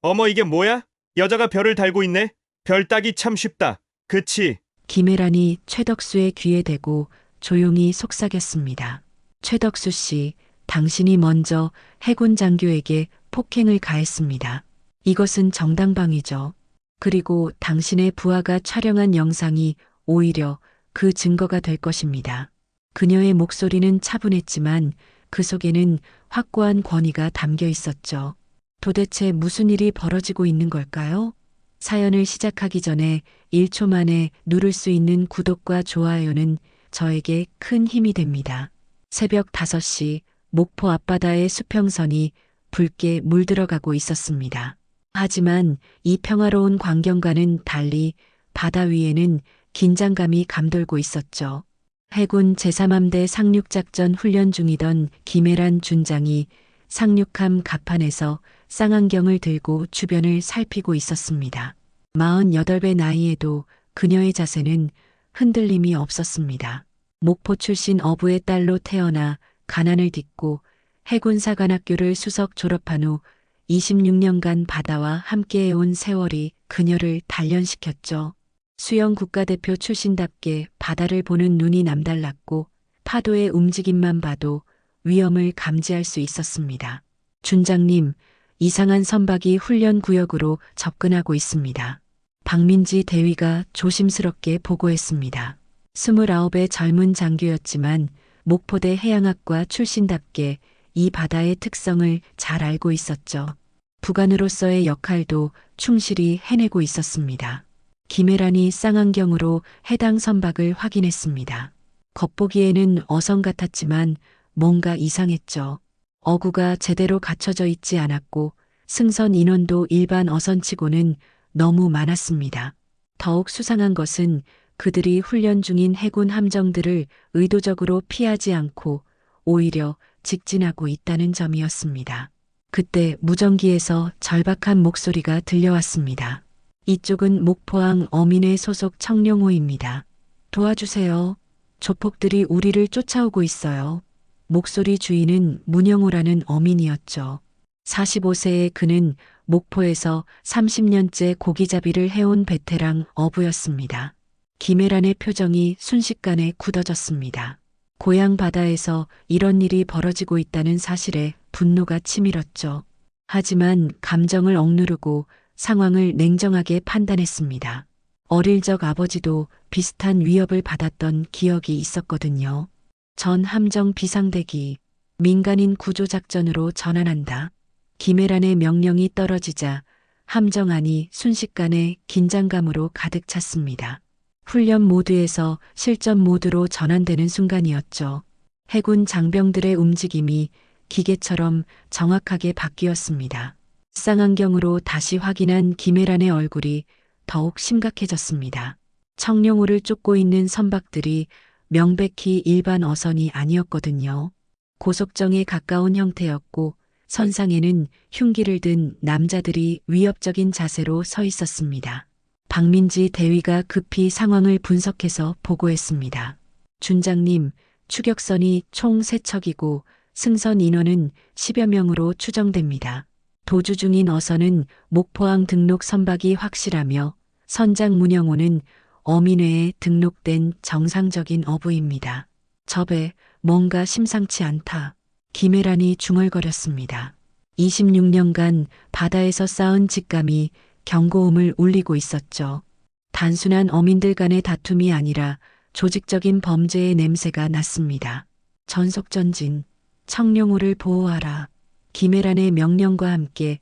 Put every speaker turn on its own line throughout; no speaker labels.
어머, 이게 뭐야? 여자가 별을 달고 있네? 별 따기 참 쉽다. 그치?
김혜란이 최덕수의 귀에 대고 조용히 속삭였습니다. 최덕수 씨, 당신이 먼저 해군 장교에게 폭행을 가했습니다. 이것은 정당방위죠. 그리고 당신의 부하가 촬영한 영상이 오히려 그 증거가 될 것입니다. 그녀의 목소리는 차분했지만 그 속에는 확고한 권위가 담겨 있었죠. 도대체 무슨 일이 벌어지고 있는 걸까요? 사연을 시작하기 전에 1초 만에 누를 수 있는 구독과 좋아요는 저에게 큰 힘이 됩니다. 새벽 5시 목포 앞바다의 수평선이 붉게 물들어가고 있었습니다. 하지만 이 평화로운 광경과는 달리 바다 위에는 긴장감이 감돌고 있었죠. 해군 제3함대 상륙작전 훈련 중이던 김혜란 준장이 상륙함 갑판에서 쌍안경을 들고 주변을 살피고 있었습니다. 48배 나이에도 그녀의 자세는 흔들림이 없었습니다. 목포 출신 어부의 딸로 태어나 가난을 딛고 해군사관학교를 수석 졸업한 후 26년간 바다와 함께해온 세월이 그녀를 단련시켰죠. 수영 국가대표 출신답게 바다를 보는 눈이 남달랐고 파도의 움직임만 봐도 위험을 감지할 수 있었습니다. 준장님, 이상한 선박이 훈련 구역으로 접근하고 있습니다. 박민지 대위가 조심스럽게 보고했습니다. 29의 젊은 장교였지만 목포대 해양학과 출신답게 이 바다의 특성을 잘 알고 있었죠. 부관으로서의 역할도 충실히 해내고 있었습니다. 김혜란이 쌍안경으로 해당 선박을 확인했습니다. 겉보기에는 어선 같았지만 뭔가 이상했죠. 어구가 제대로 갖춰져 있지 않았고 승선 인원도 일반 어선치고는 너무 많았습니다. 더욱 수상한 것은 그들이 훈련 중인 해군 함정들을 의도적으로 피하지 않고 오히려 직진하고 있다는 점이었습니다. 그때 무전기에서 절박한 목소리가 들려왔습니다. 이쪽은 목포항 어민회 소속 청룡호입니다. 도와주세요. 조폭들이 우리를 쫓아오고 있어요. 목소리 주인은 문영호라는 어민이었죠. 45세의 그는 목포에서 30년째 고기잡이를 해온 베테랑 어부였습니다. 김혜란의 표정이 순식간에 굳어졌습니다. 고향 바다에서 이런 일이 벌어지고 있다는 사실에 분노가 치밀었죠. 하지만 감정을 억누르고 상황을 냉정하게 판단했습니다. 어릴 적 아버지도 비슷한 위협을 받았던 기억이 있었거든요. 전 함정 비상대기, 민간인 구조작전으로 전환한다. 김혜란의 명령이 떨어지자 함정 안이 순식간에 긴장감으로 가득 찼습니다. 훈련 모드에서 실전 모드로 전환되는 순간이었죠. 해군 장병들의 움직임이 기계처럼 정확하게 바뀌었습니다. 쌍안경으로 다시 확인한 김혜란의 얼굴이 더욱 심각해졌습니다. 청룡호를 쫓고 있는 선박들이 명백히 일반 어선이 아니었거든요. 고속정에 가까운 형태였고 선상에는 흉기를 든 남자들이 위협적인 자세로 서 있었습니다. 박민지 대위가 급히 상황을 분석해서 보고했습니다. 준장님, 추격선이 총 3척이고 승선 인원은 10여 명으로 추정됩니다. 도주 중인 어선은 목포항 등록 선박이 확실하며 선장 문영호는 어민회에 등록된 정상적인 어부입니다. 접에 뭔가 심상치 않다. 김혜란이 중얼거렸습니다. 26년간 바다에서 쌓은 직감이 경고음을 울리고 있었죠. 단순한 어민들 간의 다툼이 아니라 조직적인 범죄의 냄새가 났습니다. 전속전진, 청룡호를 보호하라. 김혜란의 명령과 함께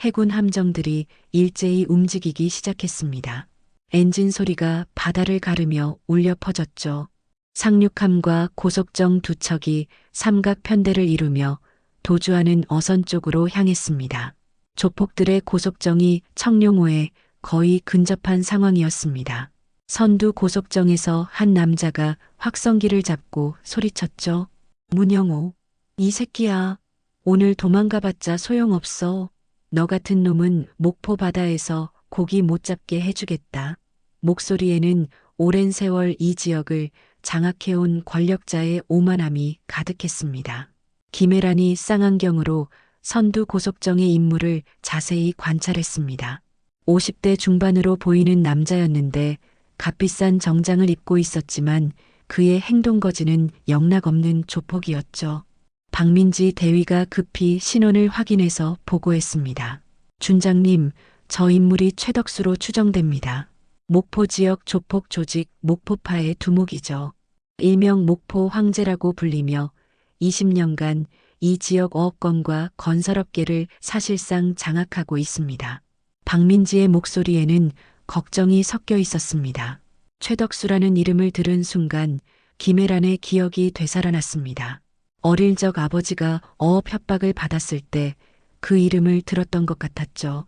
해군 함정들이 일제히 움직이기 시작했습니다. 엔진 소리가 바다를 가르며 울려 퍼졌죠. 상륙함과 고속정 2척이 삼각 편대를 이루며 도주하는 어선 쪽으로 향했습니다. 조폭들의 고속정이 청룡호에 거의 근접한 상황이었습니다. 선두 고속정에서 한 남자가 확성기를 잡고 소리쳤죠. 문영호, 이 새끼야. 오늘 도망가봤자 소용없어. 너 같은 놈은 목포 바다에서 고기 못 잡게 해주겠다. 목소리에는 오랜 세월 이 지역을 장악해온 권력자의 오만함이 가득했습니다. 김혜란이 쌍안경으로 선두 고속정의 인물을 자세히 관찰했습니다. 50대 중반으로 보이는 남자였는데 값비싼 정장을 입고 있었지만 그의 행동 거지는 영락없는 조폭이었죠. 박민지 대위가 급히 신원을 확인해서 보고했습니다. 준장님, 저 인물이 최덕수로 추정됩니다. 목포 지역 조폭 조직 목포파의 두목이죠. 일명 목포 황제라고 불리며 20년간 이 지역 어업권과 건설업계를 사실상 장악하고 있습니다. 박민지의 목소리에는 걱정이 섞여 있었습니다. 최덕수라는 이름을 들은 순간 김애란의 기억이 되살아났습니다. 어릴 적 아버지가 어업 협박을 받았을 때 그 이름을 들었던 것 같았죠.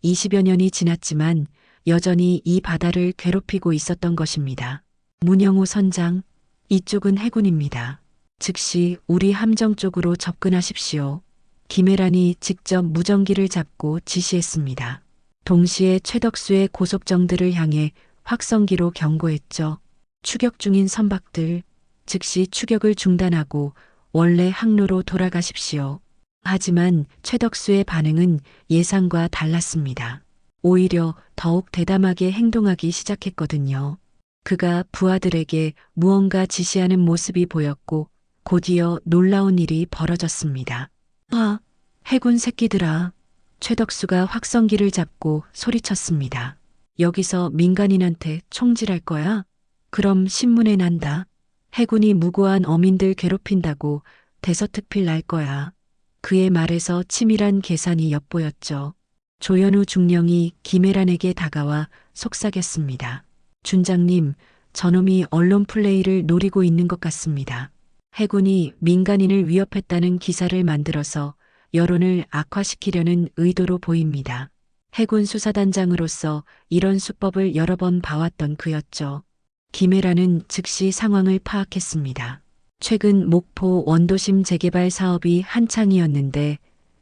20여 년이 지났지만 여전히 이 바다를 괴롭히고 있었던 것입니다. 문영호 선장, 이쪽은 해군입니다. 즉시 우리 함정 쪽으로 접근하십시오. 김애란이 직접 무전기를 잡고 지시했습니다. 동시에 최덕수의 고속정들을 향해 확성기로 경고했죠. 추격 중인 선박들, 즉시 추격을 중단하고 원래 항로로 돌아가십시오. 하지만 최덕수의 반응은 예상과 달랐습니다. 오히려 더욱 대담하게 행동하기 시작했거든요. 그가 부하들에게 무언가 지시하는 모습이 보였고 곧이어 놀라운 일이 벌어졌습니다. 아, 해군 새끼들아. 최덕수가 확성기를 잡고 소리쳤습니다. 여기서 민간인한테 총질할 거야? 그럼 신문에 난다. 해군이 무고한 어민들 괴롭힌다고 대서특필 날 거야. 그의 말에서 치밀한 계산이 엿보였죠. 조현우 중령이 김애란에게 다가와 속삭였습니다. 준장님, 저놈이 언론 플레이를 노리고 있는 것 같습니다. 해군이 민간인을 위협했다는 기사를 만들어서 여론을 악화시키려는 의도로 보입니다. 해군 수사단장으로서 이런 수법을 여러 번 봐왔던 그였죠. 김애란은 즉시 상황을 파악했습니다. 최근 목포 원도심 재개발 사업이 한창이었는데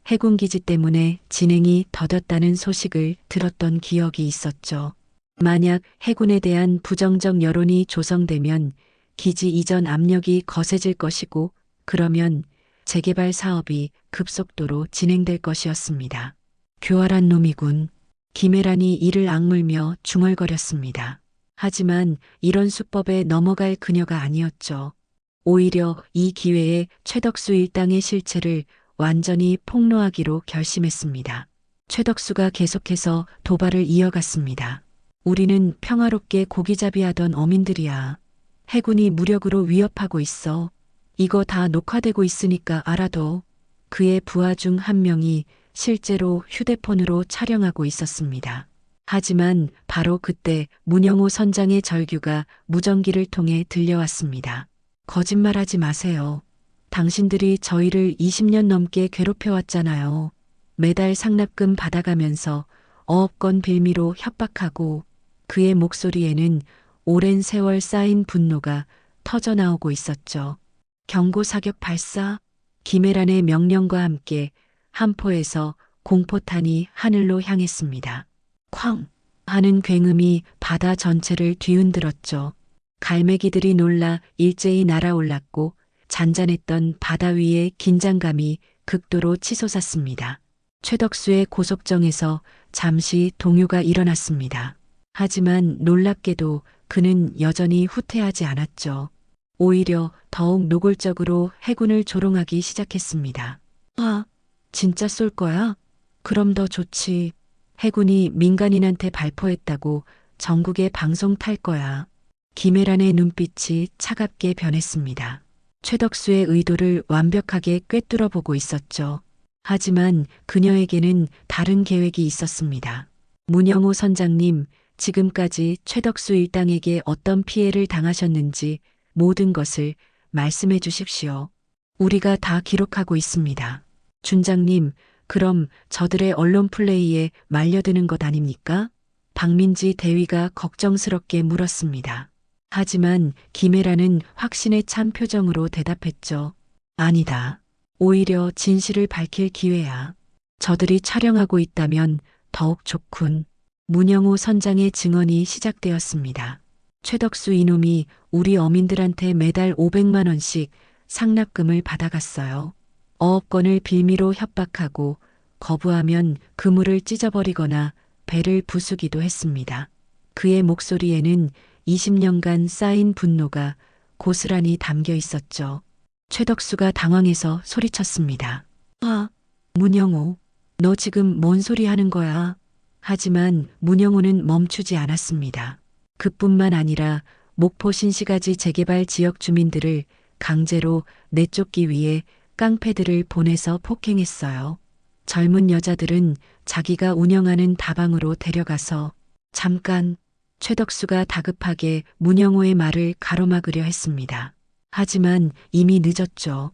해군기지 때문에 진행이 더뎠다는 소식을 들었던 기억이 있었죠. 만약 해군에 대한 부정적 여론이 조성되면 기지 이전 압력이 거세질 것이고 그러면 재개발 사업이 급속도로 진행될 것이었습니다. 교활한 놈이군. 김애란이 이를 악물며 중얼거렸습니다. 하지만 이런 수법에 넘어갈 그녀가 아니었죠. 오히려 이 기회에 최덕수 일당의 실체를 완전히 폭로하기로 결심했습니다. 최덕수가 계속해서 도발을 이어갔습니다. 우리는 평화롭게 고기잡이하던 어민들이야. 해군이 무력으로 위협하고 있어. 이거 다 녹화되고 있으니까 알아둬. 그의 부하 중 한 명이 실제로 휴대폰으로 촬영하고 있었습니다. 하지만 바로 그때 문영호 선장의 절규가 무전기를 통해 들려왔습니다. 거짓말하지 마세요. 당신들이 저희를 20년 넘게 괴롭혀왔잖아요. 매달 상납금 받아가면서 어업권 빌미로 협박하고 그의 목소리에는 오랜 세월 쌓인 분노가 터져나오고 있었죠. 경고 사격 발사, 김애란의 명령과 함께 함포에서 공포탄이 하늘로 향했습니다. 쾅 하는 굉음이 바다 전체를 뒤흔들었죠. 갈매기들이 놀라 일제히 날아올랐고 잔잔했던 바다 위의 긴장감이 극도로 치솟았습니다. 최덕수의 고속정에서 잠시 동요가 일어났습니다. 하지만 놀랍게도 그는 여전히 후퇴하지 않았죠. 오히려 더욱 노골적으로 해군을 조롱하기 시작했습니다. 아, 진짜 쏠 거야? 그럼 더 좋지. 해군이 민간인한테 발포했다고 전국에 방송 탈 거야. 김애란의 눈빛이 차갑게 변했습니다. 최덕수의 의도를 완벽하게 꿰뚫어 보고 있었죠. 하지만 그녀에게는 다른 계획이 있었습니다. 문영호 선장님, 지금까지 최덕수 일당에게 어떤 피해를 당하셨는지 모든 것을 말씀해 주십시오. 우리가 다 기록하고 있습니다. 준장님, 그럼 저들의 언론 플레이에 말려드는 것 아닙니까? 박민지 대위가 걱정스럽게 물었습니다. 하지만 김애란은 확신에 찬 표정으로 대답했죠. 아니다. 오히려 진실을 밝힐 기회야. 저들이 촬영하고 있다면 더욱 좋군. 문영호 선장의 증언이 시작되었습니다. 최덕수 이놈이 우리 어민들한테 매달 500만 원씩 상납금을 받아갔어요. 어업권을 빌미로 협박하고 거부하면 그물을 찢어버리거나 배를 부수기도 했습니다. 그의 목소리에는 20년간 쌓인 분노가 고스란히 담겨 있었죠. 최덕수가 당황해서 소리쳤습니다. 아, 문영호, 너 지금 뭔 소리 하는 거야? 하지만 문영호는 멈추지 않았습니다. 그뿐만 아니라 목포 신시가지 재개발 지역 주민들을 강제로 내쫓기 위해 깡패들을 보내서 폭행했어요. 젊은 여자들은 자기가 운영하는 다방으로 데려가서 잠깐 최덕수가 다급하게 문영호의 말을 가로막으려 했습니다. 하지만 이미 늦었죠.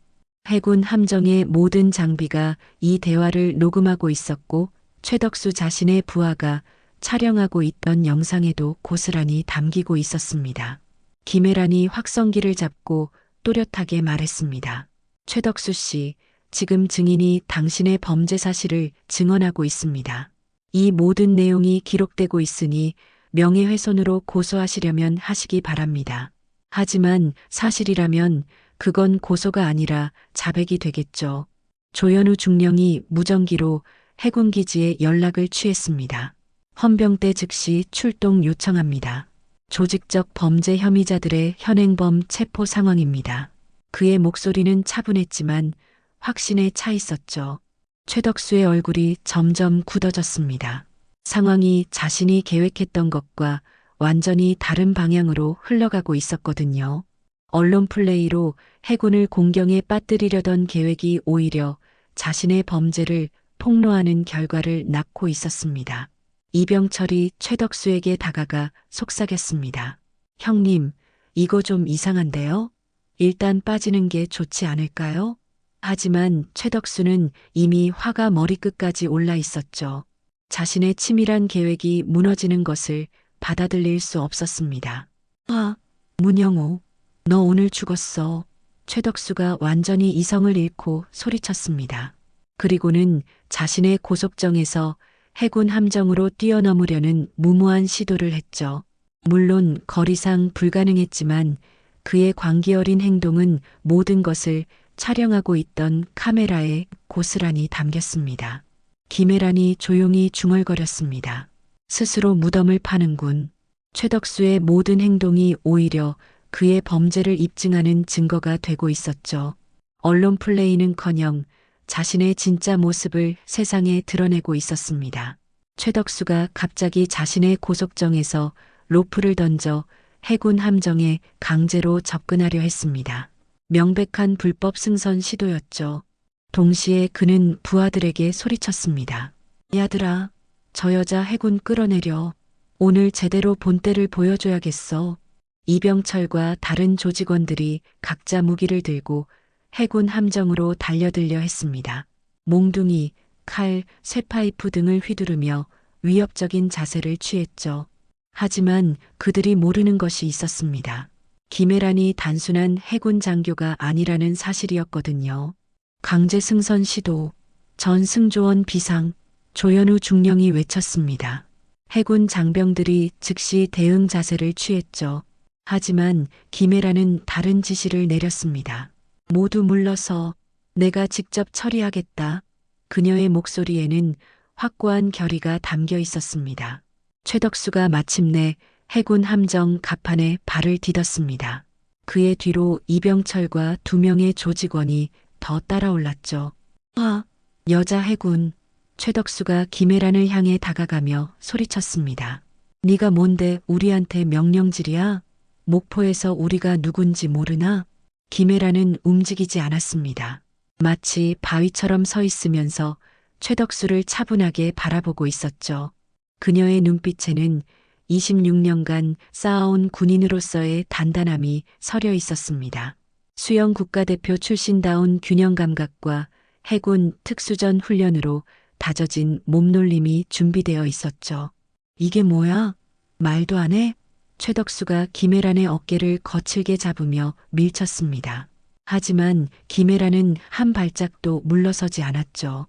해군 함정의 모든 장비가 이 대화를 녹음하고 있었고 최덕수 자신의 부하가 촬영하고 있던 영상에도 고스란히 담기고 있었습니다. 김혜란이 확성기를 잡고 또렷하게 말했습니다. 최덕수 씨, 지금 증인이 당신의 범죄 사실을 증언하고 있습니다. 이 모든 내용이 기록되고 있으니 명예훼손으로 고소하시려면 하시기 바랍니다. 하지만 사실이라면 그건 고소가 아니라 자백이 되겠죠. 조현우 중령이 무전기로 해군기지에 연락을 취했습니다. 헌병대 즉시 출동 요청합니다. 조직적 범죄 혐의자들의 현행범 체포 상황입니다. 그의 목소리는 차분했지만 확신에 차 있었죠. 최덕수의 얼굴이 점점 굳어졌습니다. 상황이 자신이 계획했던 것과 완전히 다른 방향으로 흘러가고 있었거든요. 언론 플레이로 해군을 공경에 빠뜨리려던 계획이 오히려 자신의 범죄를 폭로하는 결과를 낳고 있었습니다. 이병철이 최덕수에게 다가가 속삭였습니다. 형님, 이거 좀 이상한데요? 일단 빠지는 게 좋지 않을까요? 하지만 최덕수는 이미 화가 머리끝까지 올라 있었죠. 자신의 치밀한 계획이 무너지는 것을 받아들일 수 없었습니다. 아, 문영호, 너 오늘 죽었어. 최덕수가 완전히 이성을 잃고 소리쳤습니다. 그리고는 자신의 고속정에서 해군 함정으로 뛰어넘으려는 무모한 시도를 했죠. 물론 거리상 불가능했지만 그의 광기 어린 행동은 모든 것을 촬영하고 있던 카메라에 고스란히 담겼습니다. 김혜란이 조용히 중얼거렸습니다. 스스로 무덤을 파는군. 최덕수의 모든 행동이 오히려 그의 범죄를 입증하는 증거가 되고 있었죠. 언론 플레이는커녕 자신의 진짜 모습을 세상에 드러내고 있었습니다. 최덕수가 갑자기 자신의 고속정에서 로프를 던져 해군 함정에 강제로 접근하려 했습니다. 명백한 불법 승선 시도였죠. 동시에 그는 부하들에게 소리쳤습니다. 야들아, 저 여자 해군 끌어내려. 오늘 제대로 본때를 보여줘야겠어. 이병철과 다른 조직원들이 각자 무기를 들고 해군 함정으로 달려들려 했습니다. 몽둥이, 칼, 쇠파이프 등을 휘두르며 위협적인 자세를 취했죠. 하지만 그들이 모르는 것이 있었습니다. 김혜란이 단순한 해군 장교가 아니라는 사실이었거든요. 강제 승선 시도, 전 승조원 비상, 조현우 중령이 외쳤습니다. 해군 장병들이 즉시 대응 자세를 취했죠. 하지만 김혜란은 다른 지시를 내렸습니다. 모두 물러서 내가 직접 처리하겠다. 그녀의 목소리에는 확고한 결의가 담겨 있었습니다. 최덕수가 마침내 해군 함정 갑판에 발을 디뎠습니다. 그의 뒤로 이병철과 2명의 조직원이 더 따라올랐죠. 아, 여자 해군. 최덕수가 김혜란을 향해 다가가며 소리쳤습니다. 네가 뭔데 우리한테 명령질이야? 목포에서 우리가 누군지 모르나? 김혜란은 움직이지 않았습니다. 마치 바위처럼 서 있으면서 최덕수를 차분하게 바라보고 있었죠. 그녀의 눈빛에는 26년간 쌓아온 군인으로서의 단단함이 서려 있었습니다. 수영 국가대표 출신다운 균형 감각과 해군 특수전 훈련으로 다져진 몸놀림이 준비되어 있었죠. 이게 뭐야? 말도 안 해? 최덕수가 김혜란의 어깨를 거칠게 잡으며 밀쳤습니다. 하지만 김혜란은 한 발짝도 물러서지 않았죠.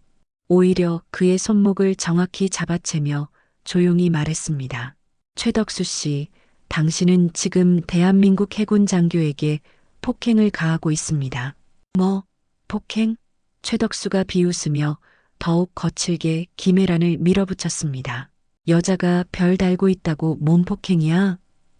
오히려 그의 손목을 정확히 잡아채며 조용히 말했습니다. 최덕수 씨, 당신은 지금 대한민국 해군 장교에게 폭행을 가하고 있습니다. 뭐, 폭행? 최덕수가 비웃으며 더욱 거칠게 김혜란을 밀어붙였습니다. 여자가 별 달고 있다고 몸폭행이야?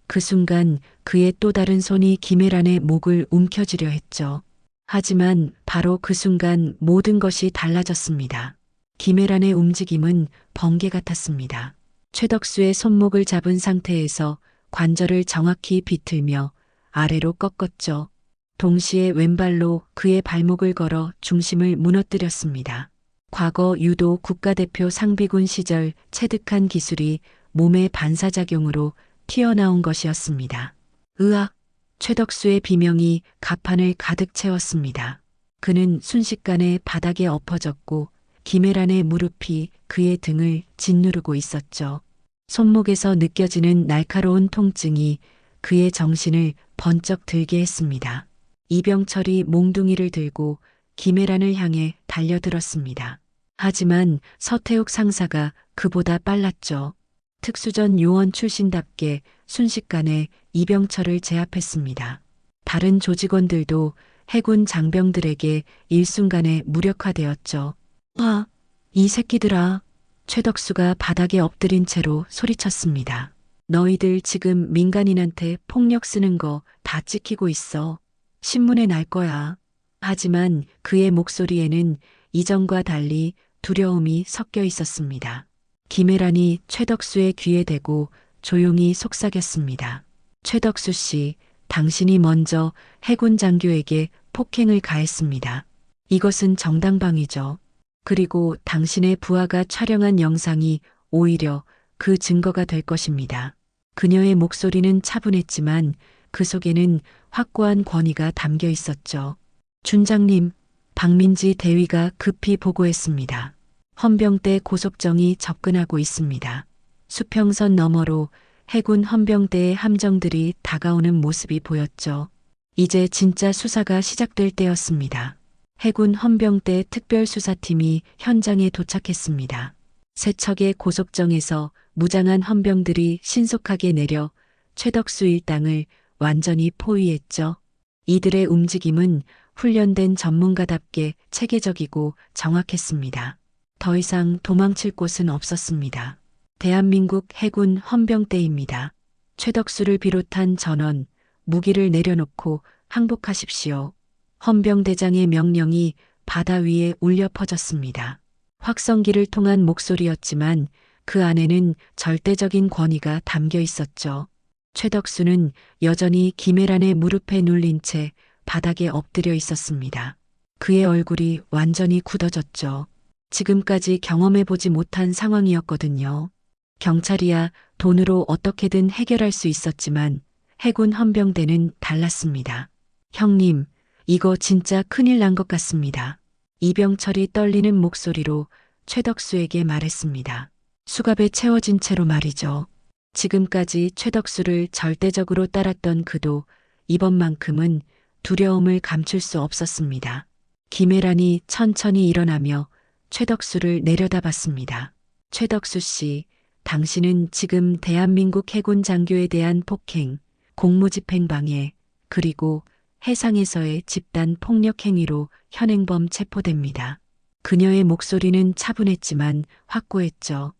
그 순간 그의 또 다른 손이 김혜란의 목을 움켜쥐려 했죠. 하지만 바로 그 순간 모든 것이 달라졌습니다. 김혜란의 움직임은 번개 같았습니다. 최덕수의 손목을 잡은 상태에서 관절을 정확히 비틀며 아래로 꺾었죠. 동시에 왼발로 그의 발목을 걸어 중심을 무너뜨렸습니다. 과거 유도 국가대표 상비군 시절 체득한 기술이 몸의 반사작용으로 튀어나온 것이었습니다. 으악! 최덕수의 비명이 가판을 가득 채웠습니다. 그는 순식간에 바닥에 엎어졌고 김혜란의 무릎이 그의 등을 짓누르고 있었죠. 손목에서 느껴지는 날카로운 통증이 그의 정신을 번쩍 들게 했습니다. 이병철이 몽둥이를 들고 김혜란을 향해 달려들었습니다. 하지만 서태욱 상사가 그보다 빨랐죠. 특수전 요원 출신답게 순식간에 이병철을 제압했습니다. 다른 조직원들도 해군 장병들에게 일순간에 무력화되었죠. 아, 이 새끼들아. 최덕수가 바닥에 엎드린 채로 소리쳤습니다. 너희들 지금 민간인한테 폭력 쓰는 거 다 찍히고 있어. 신문에 날 거야. 하지만 그의 목소리에는 이전과 달리 두려움이 섞여 있었습니다. 김혜란이 최덕수의 귀에 대고 조용히 속삭였습니다. 최덕수 씨, 당신이 먼저 해군 장교에게 폭행을 가했습니다. 이것은 정당방위죠. 그리고 당신의 부하가 촬영한 영상이 오히려 그 증거가 될 것입니다. 그녀의 목소리는 차분했지만 그 속에는 확고한 권위가 담겨 있었죠. 준장님, 박민지 대위가 급히 보고했습니다. 헌병대 고속정이 접근하고 있습니다. 수평선 너머로 해군 헌병대의 함정들이 다가오는 모습이 보였죠. 이제 진짜 수사가 시작될 때였습니다. 해군 헌병대 특별수사팀이 현장에 도착했습니다. 세 척의 고속정에서 무장한 헌병들이 신속하게 내려 최덕수 일당을 완전히 포위했죠. 이들의 움직임은 훈련된 전문가답게 체계적이고 정확했습니다. 더 이상 도망칠 곳은 없었습니다. 대한민국 해군 헌병대입니다. 최덕수를 비롯한 전원, 무기를 내려놓고 항복하십시오. 헌병대장의 명령이 바다 위에 울려 퍼졌습니다. 확성기를 통한 목소리였지만 그 안에는 절대적인 권위가 담겨 있었죠. 최덕수는 여전히 김혜란의 무릎에 눌린 채 바닥에 엎드려 있었습니다. 그의 얼굴이 완전히 굳어졌죠. 지금까지 경험해보지 못한 상황이었거든요. 경찰이야 돈으로 어떻게든 해결할 수 있었지만 해군 헌병대는 달랐습니다. 형님, 이거 진짜 큰일 난 것 같습니다. 이병철이 떨리는 목소리로 최덕수에게 말했습니다. 수갑에 채워진 채로 말이죠. 지금까지 최덕수를 절대적으로 따랐던 그도 이번만큼은 두려움을 감출 수 없었습니다. 김혜란이 천천히 일어나며 최덕수를 내려다봤습니다. 최덕수 씨, 당신은 지금 대한민국 해군 장교에 대한 폭행, 공무집행 방해, 그리고 해상에서의 집단 폭력 행위로 현행범 체포됩니다. 그녀의 목소리는 차분했지만 확고했죠.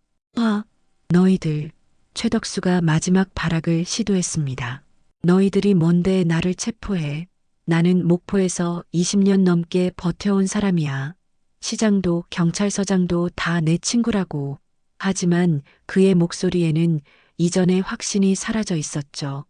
너희들. 최덕수가 마지막 발악을 시도했습니다. 너희들이 뭔데 나를 체포해. 나는 목포에서 20년 넘게 버텨온 사람이야. 시장도 경찰서장도 다 내 친구라고. 하지만 그의 목소리에는 이전의 확신이 사라져 있었죠.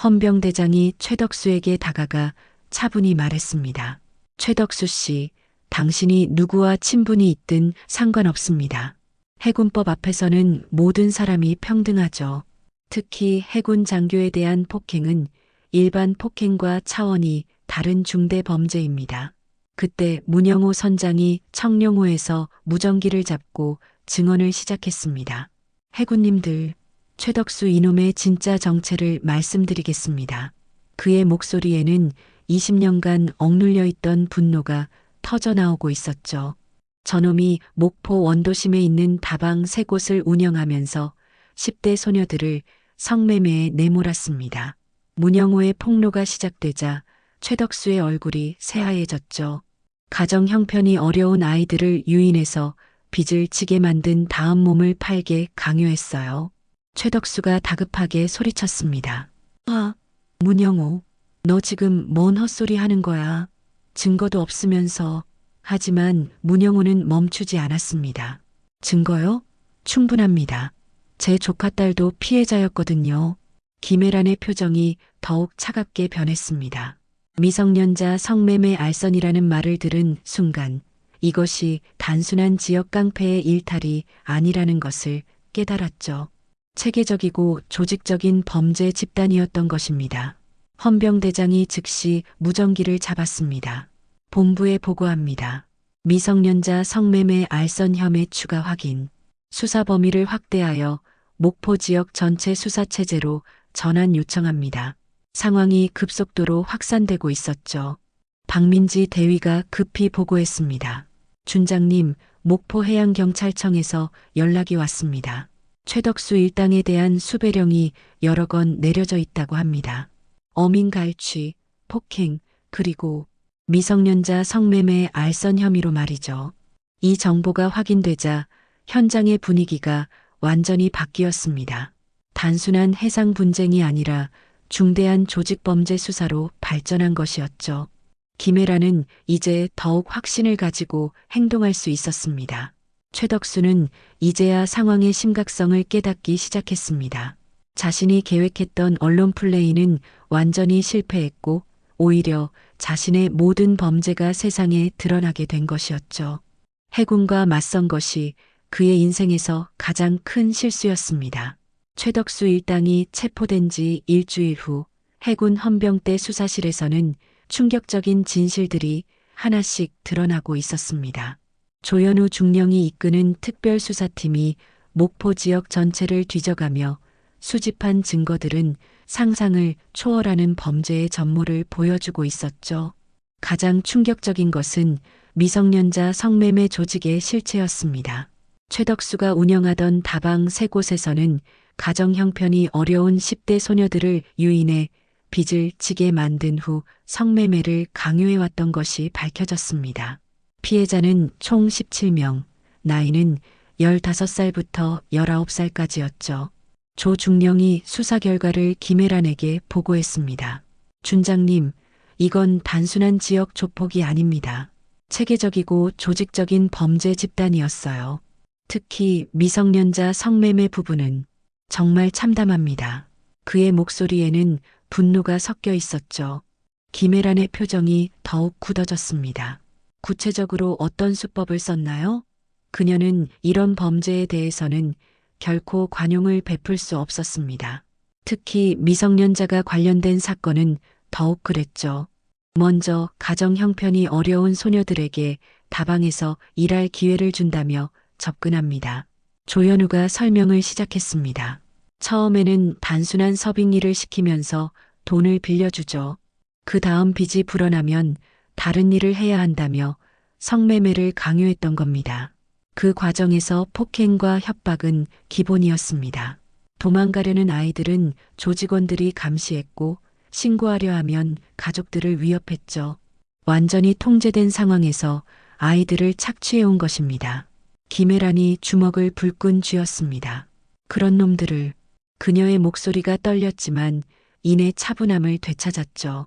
헌병대장이 최덕수에게 다가가 차분히 말했습니다. 최덕수 씨, 당신이 누구와 친분이 있든 상관없습니다. 해군법 앞에서는 모든 사람이 평등하죠. 특히 해군 장교에 대한 폭행은 일반 폭행과 차원이 다른 중대 범죄입니다. 그때 문영호 선장이 청룡호에서 무전기를 잡고 증언을 시작했습니다. 해군님들, 최덕수 이놈의 진짜 정체를 말씀드리겠습니다. 그의 목소리에는 20년간 억눌려 있던 분노가 터져나오고 있었죠. 저놈이 목포 원도심에 있는 다방 3곳을 운영하면서 10대 소녀들을 성매매에 내몰았습니다. 문영호의 폭로가 시작되자 최덕수의 얼굴이 새하얘졌죠. 가정 형편이 어려운 아이들을 유인해서 빚을 지게 만든 다음 몸을 팔게 강요했어요. 최덕수가 다급하게 소리쳤습니다. 아, 문영호, 너 지금 뭔 헛소리 하는 거야? 증거도 없으면서. 하지만 문영호는 멈추지 않았습니다. 증거요? 충분합니다. 제 조카딸도 피해자였거든요. 김혜란의 표정이 더욱 차갑게 변했습니다. 미성년자 성매매 알선이라는 말을 들은 순간 이것이 단순한 지역 깡패의 일탈이 아니라는 것을 깨달았죠. 체계적이고 조직적인 범죄 집단이었던 것입니다. 헌병대장이 즉시 무전기를 잡았습니다. 본부에 보고합니다. 미성년자 성매매 알선 혐의 추가 확인. 수사 범위를 확대하여 목포 지역 전체 수사체제로 전환 요청합니다. 상황이 급속도로 확산되고 있었죠. 박민지 대위가 급히 보고했습니다. 준장님, 목포해양경찰청에서 연락이 왔습니다. 최덕수 일당에 대한 수배령이 여러 건 내려져 있다고 합니다. 어민 갈취, 폭행, 그리고 미성년자 성매매 알선 혐의로 말이죠. 이 정보가 확인되자 현장의 분위기가 완전히 바뀌었습니다. 단순한 해상 분쟁이 아니라 중대한 조직범죄 수사로 발전한 것이었죠. 김혜란은 이제 더욱 확신을 가지고 행동할 수 있었습니다. 최덕수는 이제야 상황의 심각성을 깨닫기 시작했습니다. 자신이 계획했던 언론 플레이는 완전히 실패했고 오히려 자신의 모든 범죄가 세상에 드러나게 된 것이었죠. 해군과 맞선 것이 그의 인생에서 가장 큰 실수였습니다. 최덕수 일당이 체포된 지 일주일 후 해군 헌병대 수사실에서는 충격적인 진실들이 하나씩 드러나고 있었습니다. 조현우 중령이 이끄는 특별수사팀이 목포 지역 전체를 뒤져가며 수집한 증거들은 상상을 초월하는 범죄의 전모를 보여주고 있었죠. 가장 충격적인 것은 미성년자 성매매 조직의 실체였습니다. 최덕수가 운영하던 다방 세 곳에서는 가정 형편이 어려운 10대 소녀들을 유인해 빚을 지게 만든 후 성매매를 강요해왔던 것이 밝혀졌습니다. 피해자는 총 17명, 나이는 15살부터 19살까지였죠. 조 중령이 수사 결과를 김혜란에게 보고했습니다. 준장님, 이건 단순한 지역 조폭이 아닙니다. 체계적이고 조직적인 범죄 집단이었어요. 특히 미성년자 성매매 부분은 정말 참담합니다. 그의 목소리에는 분노가 섞여 있었죠. 김혜란의 표정이 더욱 굳어졌습니다. 구체적으로 어떤 수법을 썼나요? 그녀는 이런 범죄에 대해서는 결코 관용을 베풀 수 없었습니다. 특히 미성년자가 관련된 사건은 더욱 그랬죠. 먼저 가정 형편이 어려운 소녀들에게 다방에서 일할 기회를 준다며 접근합니다. 조현우가 설명을 시작했습니다. 처음에는 단순한 서빙일을 시키면서 돈을 빌려주죠. 그 다음 빚이 불어나면 다른 일을 해야 한다며 성매매를 강요했던 겁니다. 그 과정에서 폭행과 협박은 기본이었습니다. 도망가려는 아이들은 조직원들이 감시했고 신고하려 하면 가족들을 위협했죠. 완전히 통제된 상황에서 아이들을 착취해온 것입니다. 김혜란이 주먹을 불끈 쥐었습니다. 그런 놈들을. 그녀의 목소리가 떨렸지만 이내 차분함을 되찾았죠.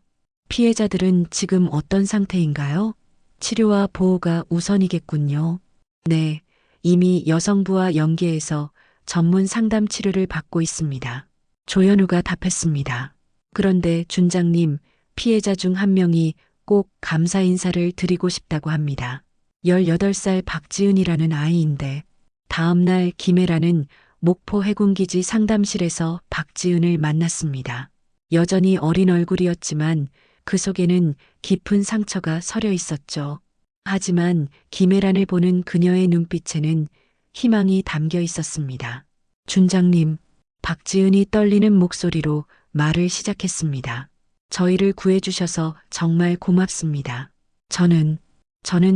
피해자들은 지금 어떤 상태인가요? 치료와 보호가 우선이겠군요. 네, 이미 여성부와 연계해서 전문 상담 치료를 받고 있습니다. 조현우가 답했습니다. 그런데 준장님, 피해자 중 한 명이 꼭 감사 인사를 드리고 싶다고 합니다. 18살 박지은이라는 아이인데 다음 날 김혜란은 목포 해군기지 상담실에서 박지은을 만났습니다. 여전히 어린 얼굴이었지만 그 속에는 깊은 상처가 서려 있었죠. 하지만 김혜란을 보는 그녀의 눈빛에는 희망이 담겨 있었습니다. 준장님, 박지은이 떨리는 목소리로 말을 시작했습니다. 저희를 구해주셔서 정말 고맙습니다. 저는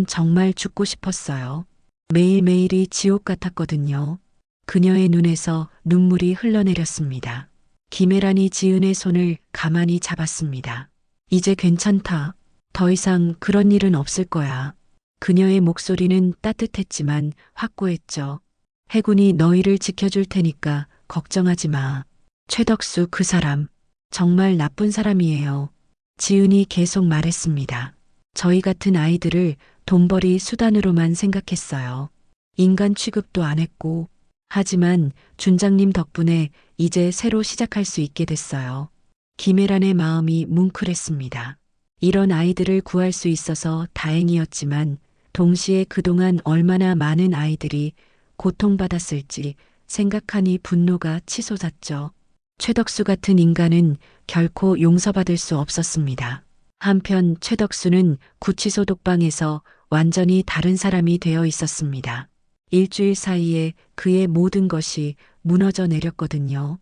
정말 죽고 싶었어요. 매일매일이 지옥 같았거든요. 그녀의 눈에서 눈물이 흘러내렸습니다. 김혜란이 지은의 손을 가만히 잡았습니다. 이제 괜찮다. 더 이상 그런 일은 없을 거야. 그녀의 목소리는 따뜻했지만 확고했죠. 해군이 너희를 지켜줄 테니까 걱정하지 마. 최덕수 그 사람 정말 나쁜 사람이에요. 지은이 계속 말했습니다. 저희 같은 아이들을 돈벌이 수단으로만 생각했어요. 인간 취급도 안 했고. 하지만 준장님 덕분에 이제 새로 시작할 수 있게 됐어요. 김혜란의 마음이 뭉클했습니다. 이런 아이들을 구할 수 있어서 다행이었지만 동시에 그동안 얼마나 많은 아이들이 고통받았을지 생각하니 분노가 치솟았죠. 최덕수 같은 인간은 결코 용서받을 수 없었습니다. 한편 최덕수는 구치소 독방에서 완전히 다른 사람이 되어 있었습니다. 일주일 사이에 그의 모든 것이 무너져 내렸거든요.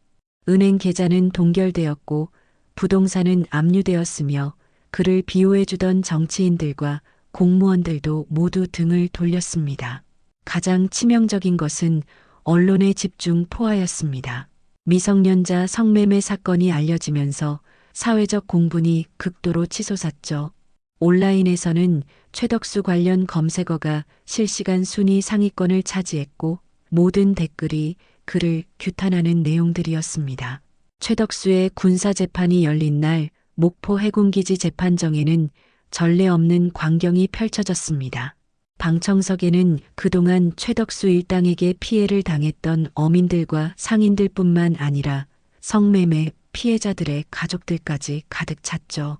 은행 계좌는 동결되었고 부동산은 압류되었으며 그를 비호해주던 정치인들과 공무원들도 모두 등을 돌렸습니다. 가장 치명적인 것은 언론의 집중 포화였습니다. 미성년자 성매매 사건이 알려지면서 사회적 공분이 극도로 치솟았죠. 온라인에서는 최덕수 관련 검색어가 실시간 순위 상위권을 차지했고 모든 댓글이 그를 규탄하는 내용들이었습니다. 최덕수의 군사재판이 열린 날 목포 해군기지 재판정에는 전례 없는 광경이 펼쳐졌습니다. 방청석에는 그동안 최덕수 일당에게 피해를 당했던 어민들과 상인들뿐만 아니라 성매매 피해자들의 가족들까지 가득 찼죠.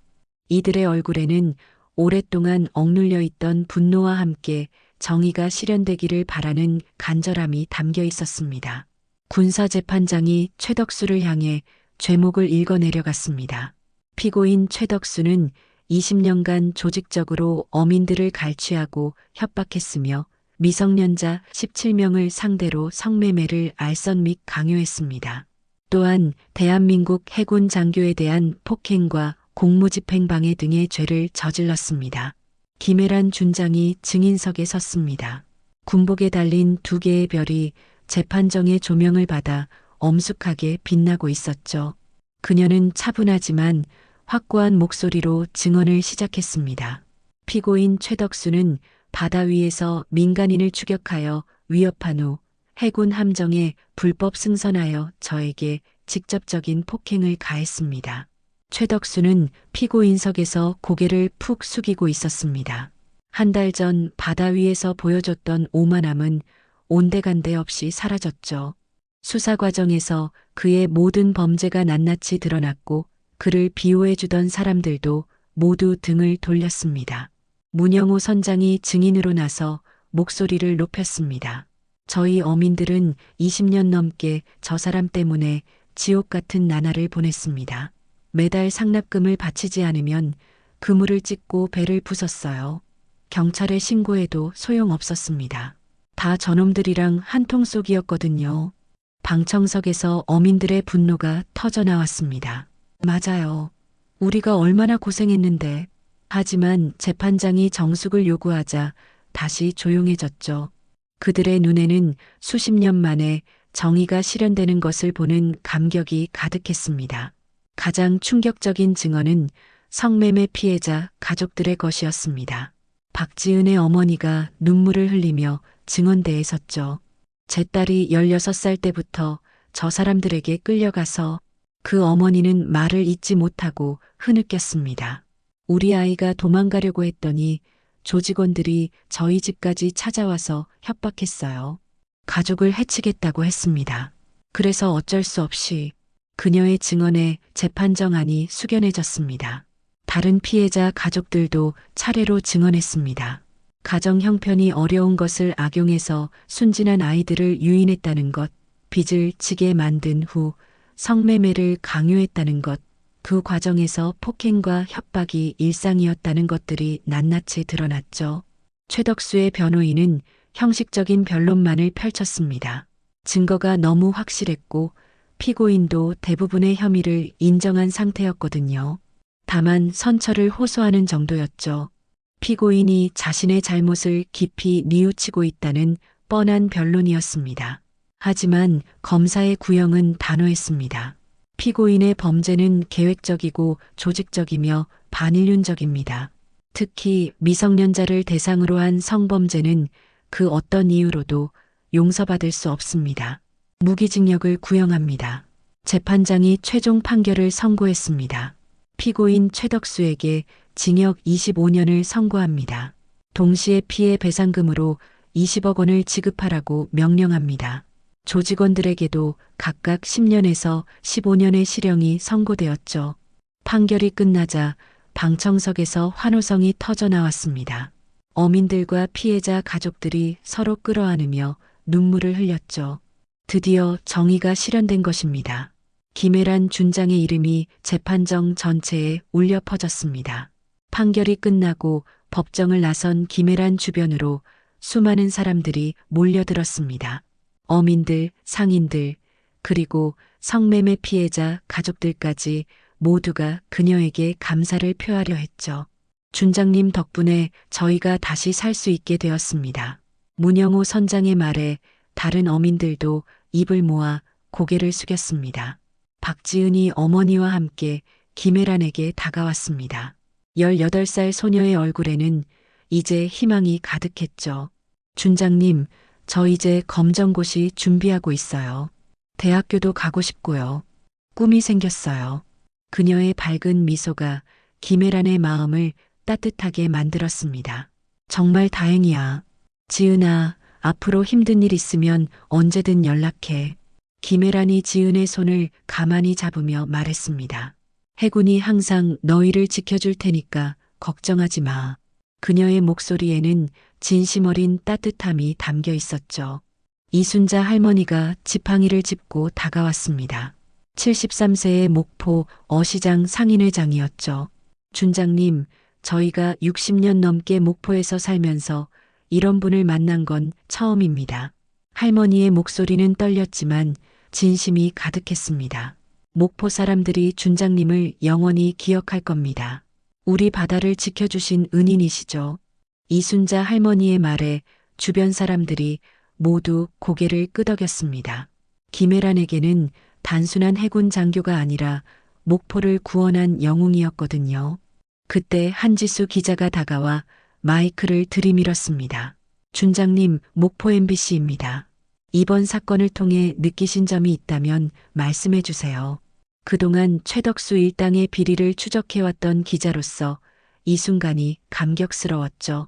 이들의 얼굴에는 오랫동안 억눌려 있던 분노와 함께 정의가 실현되기를 바라는 간절함이 담겨 있었습니다. 군사재판장이 최덕수를 향해 죄목을 읽어 내려갔습니다. 피고인 최덕수는 20년간 조직적으로 어민들을 갈취하고 협박했으며 미성년자 17명을 상대로 성매매를 알선 및 강요했습니다. 또한 대한민국 해군 장교에 대한 폭행과 공무집행방해 등의 죄를 저질렀습니다. 김혜란 준장이 증인석에 섰습니다. 군복에 달린 두 개의 별이 재판정의 조명을 받아 엄숙하게 빛나고 있었죠. 그녀는 차분하지만 확고한 목소리로 증언을 시작했습니다. 피고인 최덕수는 바다 위에서 민간인을 추격하여 위협한 후 해군 함정에 불법 승선하여 저에게 직접적인 폭행을 가했습니다. 최덕수는 피고인석에서 고개를 푹 숙이고 있었습니다. 한 달 전 바다 위에서 보여줬던 오만함은 온데간데 없이 사라졌죠. 수사 과정에서 그의 모든 범죄가 낱낱이 드러났고 그를 비호해주던 사람들도 모두 등을 돌렸습니다. 문영호 선장이 증인으로 나서 목소리를 높였습니다. 저희 어민들은 20년 넘게 저 사람 때문에 지옥 같은 나날을 보냈습니다. 매달 상납금을 바치지 않으면 그물을 찢고 배를 부쉈어요. 경찰에 신고해도 소용없었습니다. 다 저놈들이랑 한통속이었거든요. 방청석에서 어민들의 분노가 터져나왔습니다. 맞아요. 우리가 얼마나 고생했는데. 하지만 재판장이 정숙을 요구하자 다시 조용해졌죠. 그들의 눈에는 수십 년 만에 정의가 실현되는 것을 보는 감격이 가득했습니다. 가장 충격적인 증언은 성매매 피해자 가족들의 것이었습니다. 박지은의 어머니가 눈물을 흘리며 증언대에 섰죠. 제 딸이 16살 때부터 저 사람들에게 끌려가서 그 어머니는 말을 잇지 못하고 흐느꼈습니다. 우리 아이가 도망가려고 했더니 조직원들이 저희 집까지 찾아와서 협박했어요. 가족을 해치겠다고 했습니다. 그래서 어쩔 수 없이 그녀의 증언에 재판정안이 숙연해졌습니다. 다른 피해자 가족들도 차례로 증언했습니다. 가정 형편이 어려운 것을 악용해서 순진한 아이들을 유인했다는 것, 빚을 지게 만든 후 성매매를 강요했다는 것, 그 과정에서 폭행과 협박이 일상이었다는 것들이 낱낱이 드러났죠. 최덕수의 변호인은 형식적인 변론만을 펼쳤습니다. 증거가 너무 확실했고 피고인도 대부분의 혐의를 인정한 상태였거든요. 다만 선처를 호소하는 정도였죠. 피고인이 자신의 잘못을 깊이 뉘우치고 있다는 뻔한 변론이었습니다. 하지만 검사의 구형은 단호했습니다. 피고인의 범죄는 계획적이고 조직적이며 반인륜적입니다. 특히 미성년자를 대상으로 한 성범죄는 그 어떤 이유로도 용서받을 수 없습니다. 무기징역을 구형합니다. 재판장이 최종 판결을 선고했습니다. 피고인 최덕수에게 징역 25년을 선고합니다. 동시에 피해 배상금으로 20억 원을 지급하라고 명령합니다. 조직원들에게도 각각 10년에서 15년의 실형이 선고되었죠. 판결이 끝나자 방청석에서 환호성이 터져 나왔습니다. 어민들과 피해자 가족들이 서로 끌어안으며 눈물을 흘렸죠. 드디어 정의가 실현된 것입니다. 김혜란 준장의 이름이 재판정 전체에 울려 퍼졌습니다. 판결이 끝나고 법정을 나선 김혜란 주변으로 수많은 사람들이 몰려들었습니다. 어민들, 상인들, 그리고 성매매 피해자 가족들까지 모두가 그녀에게 감사를 표하려 했죠. 준장님 덕분에 저희가 다시 살 수 있게 되었습니다. 문영호 선장의 말에 다른 어민들도 입을 모아 고개를 숙였습니다. 박지은이 어머니와 함께 김혜란에게 다가왔습니다. 18살 소녀의 얼굴에는 이제 희망이 가득했죠. 준장님, 저 이제 검정고시 준비하고 있어요. 대학교도 가고 싶고요. 꿈이 생겼어요. 그녀의 밝은 미소가 김혜란의 마음을 따뜻하게 만들었습니다. 정말 다행이야. 지은아, 앞으로 힘든 일 있으면 언제든 연락해. 김혜란이 지은의 손을 가만히 잡으며 말했습니다. 해군이 항상 너희를 지켜줄 테니까 걱정하지 마. 그녀의 목소리에는 진심 어린 따뜻함이 담겨 있었죠. 이순자 할머니가 지팡이를 짚고 다가왔습니다. 73세의 목포 어시장 상인회장이었죠. 준장님, 저희가 60년 넘게 목포에서 살면서 이런 분을 만난 건 처음입니다. 할머니의 목소리는 떨렸지만 진심이 가득했습니다. 목포 사람들이 준장님을 영원히 기억할 겁니다. 우리 바다를 지켜주신 은인이시죠. 이순자 할머니의 말에 주변 사람들이 모두 고개를 끄덕였습니다. 김혜란에게는 단순한 해군 장교가 아니라 목포를 구원한 영웅이었거든요. 그때 한지수 기자가 다가와 마이크를 들이밀었습니다. 준장님, 목포 MBC입니다. 이번 사건을 통해 느끼신 점이 있다면 말씀해 주세요. 그동안 최덕수 일당의 비리를 추적해왔던 기자로서 이 순간이 감격스러웠죠.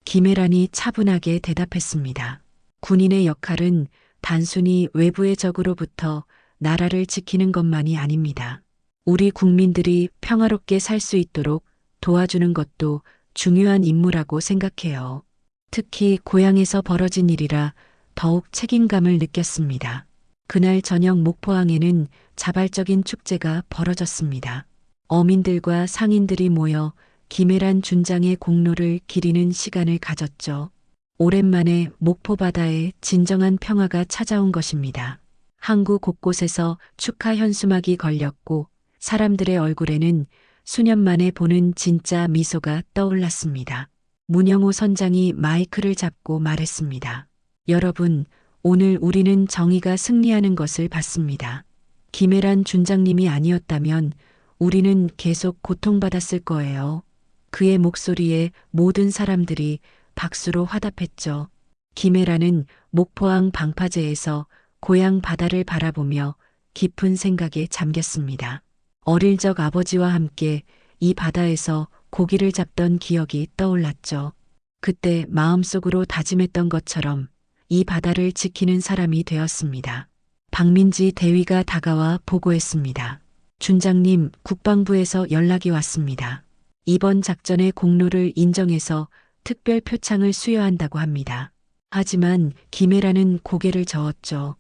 김혜란이 차분하게 대답했습니다. 군인의 역할은 단순히 외부의 적으로부터 나라를 지키는 것만이 아닙니다. 우리 국민들이 평화롭게 살 수 있도록 도와주는 것도 중요한 임무라고 생각해요. 특히 고향에서 벌어진 일이라 더욱 책임감을 느꼈습니다. 그날 저녁 목포항에는 자발적인 축제가 벌어졌습니다. 어민들과 상인들이 모여 김혜란 준장의 공로를 기리는 시간을 가졌죠. 오랜만에 목포 바다에 진정한 평화가 찾아온 것입니다. 항구 곳곳에서 축하 현수막이 걸렸고 사람들의 얼굴에는 수년 만에 보는 진짜 미소가 떠올랐습니다. 문영호 선장이 마이크를 잡고 말했습니다. 여러분, 오늘 우리는 정의가 승리하는 것을 봤습니다. 김혜란 준장님이 아니었다면 우리는 계속 고통받았을 거예요. 그의 목소리에 모든 사람들이 박수로 화답했죠. 김혜란은 목포항 방파제에서 고향 바다를 바라보며 깊은 생각에 잠겼습니다. 어릴 적 아버지와 함께 이 바다에서 고기를 잡던 기억이 떠올랐죠. 그때 마음속으로 다짐했던 것처럼 이 바다를 지키는 사람이 되었습니다. 박민지 대위가 다가와 보고했습니다. 준장님, 국방부에서 연락이 왔습니다. 이번 작전의 공로를 인정해서 특별 표창을 수여한다고 합니다. 하지만 김혜란은 고개를 저었죠.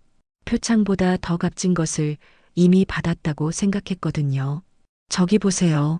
표창보다 더 값진 것을 이미 받았다고 생각했거든요. 저기 보세요.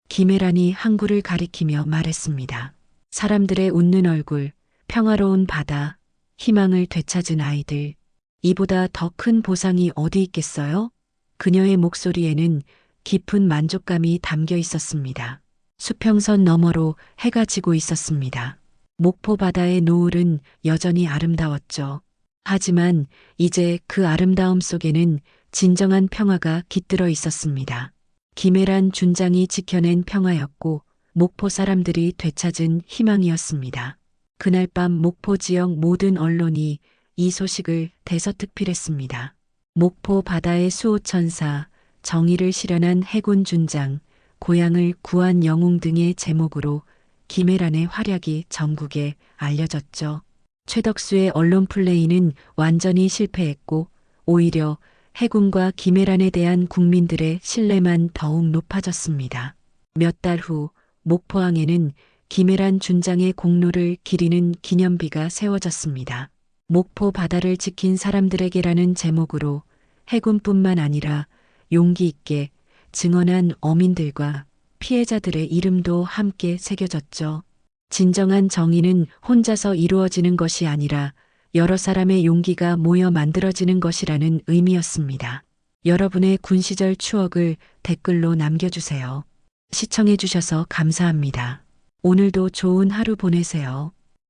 김혜란이 항구를 가리키며 말했습니다. 사람들의 웃는 얼굴, 평화로운 바다, 희망을 되찾은 아이들. 이보다 더 큰 보상이 어디 있겠어요? 그녀의 목소리에는 깊은 만족감이 담겨 있었습니다. 수평선 너머로 해가 지고 있었습니다. 목포 바다의 노을은 여전히 아름다웠죠. 하지만 이제 그 아름다움 속에는 진정한 평화가 깃들어 있었습니다. 김혜란 준장이 지켜낸 평화였고 목포 사람들이 되찾은 희망이었습니다. 그날 밤 목포 지역 모든 언론이 이 소식을 대서특필했습니다. 목포 바다의 수호천사, 정의를 실현한 해군 준장, 고향을 구한 영웅 등의 제목으로 김애란의 활약이 전국에 알려졌죠. 최덕수의 언론 플레이는 완전히 실패했고 오히려 해군과 김애란에 대한 국민들의 신뢰만 더욱 높아졌습니다. 몇 달 후 목포항에는 김애란 준장의 공로를 기리는 기념비가 세워졌습니다. 목포 바다를 지킨 사람들에게라는 제목으로 해군뿐만 아니라 용기 있게 증언한 어민들과 피해자들의 이름도 함께 새겨졌죠. 진정한 정의는 혼자서 이루어지는 것이 아니라 여러 사람의 용기가 모여 만들어지는 것이라는 의미였습니다. 여러분의 군 시절 추억을 댓글로 남겨주세요. 시청해주셔서 감사합니다. 오늘도 좋은 하루 보내세요.